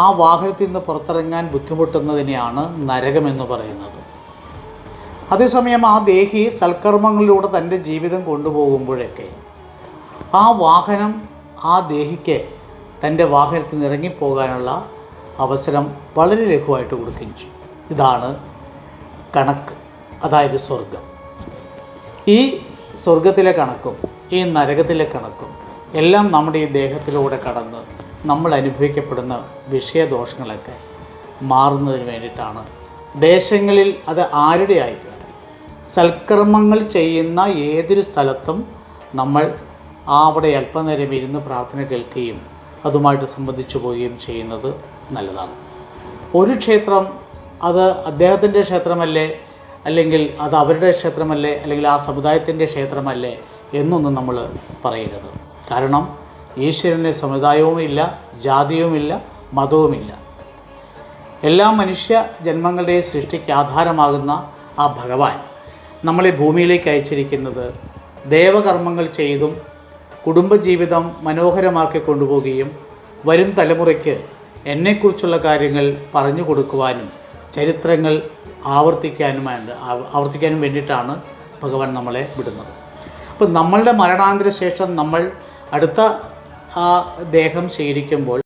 ആ വാഹനത്തിൽ നിന്ന് പുറത്തിറങ്ങാൻ ബുദ്ധിമുട്ടുന്നതിനെയാണ് നരകമെന്ന് പറയുന്നത്. അതേസമയം ആ ദേഹി സൽക്കർമ്മങ്ങളിലൂടെ തൻ്റെ ജീവിതം കൊണ്ടുപോകുമ്പോഴൊക്കെ ആ വാഹനം ആ ദേഹിക്ക് തൻ്റെ വാഹനത്തിൽ നിന്ന് ഇറങ്ങിപ്പോകാനുള്ള അവസരം വളരെ ലഘുവായിട്ട് കൊടുക്കുകയും ചെയ്യും. ഇതാണ് കണക്ക്, അതായത് സ്വർഗം. ഈ സ്വർഗത്തിലെ കണക്കും ഈ നരകത്തിലെ കണക്കും എല്ലാം നമ്മുടെ ഈ ദേഹത്തിലൂടെ കടന്ന് നമ്മൾ അനുഭവിക്കപ്പെടുന്ന വിഷയദോഷങ്ങളൊക്കെ മാറുന്നതിന് വേണ്ടിയിട്ടാണ് ദേശങ്ങളിൽ, അത് ആരുടെ ആയിക്കോട്ടെ, സൽക്കർമ്മങ്ങൾ ചെയ്യുന്ന ഏതൊരു സ്ഥലത്തും നമ്മൾ അവിടെ അല്പനേരം ഇരുന്ന് പ്രാർത്ഥന കേൾക്കുകയും അതുമായിട്ട് സംബന്ധിച്ചു പോവുകയും ചെയ്യുന്നത് നല്ലതാണ്. ഒരു ക്ഷേത്രം അത് അദ്ദേഹത്തിൻ്റെ ക്ഷേത്രമല്ലേ, അല്ലെങ്കിൽ അത് അവരുടെ ക്ഷേത്രമല്ലേ, അല്ലെങ്കിൽ ആ സമുദായത്തിൻ്റെ ക്ഷേത്രമല്ലേ എന്നൊന്നും നമ്മൾ പറയരുത്. കാരണം ഈശ്വരന് സമുദായവുമില്ല, ജാതിയുമില്ല, മതവുമില്ല. എല്ലാ മനുഷ്യ ജന്മങ്ങളുടെയും സൃഷ്ടിക്ക് ആധാരമാകുന്ന ആ ഭഗവാൻ നമ്മളെ ഭൂമിയിലേക്ക് അയച്ചിരിക്കുന്നത് ദേവകർമ്മങ്ങൾ ചെയ്തും കുടുംബജീവിതം മനോഹരമാക്കി കൊണ്ടുപോവുകയും വരും തലമുറയ്ക്ക് എന്നെക്കുറിച്ചുള്ള കാര്യങ്ങൾ പറഞ്ഞു കൊടുക്കുവാനും ചരിത്രങ്ങൾ ആവർത്തിക്കാനും വേണ്ടിയിട്ടാണ് ഭഗവാൻ നമ്മളെ വിടുന്നത്. അപ്പോൾ നമ്മളുടെ മരണാന്തര ശേഷം നമ്മൾ അടുത്ത ദേഹം സ്വീകരിക്കുമ്പോൾ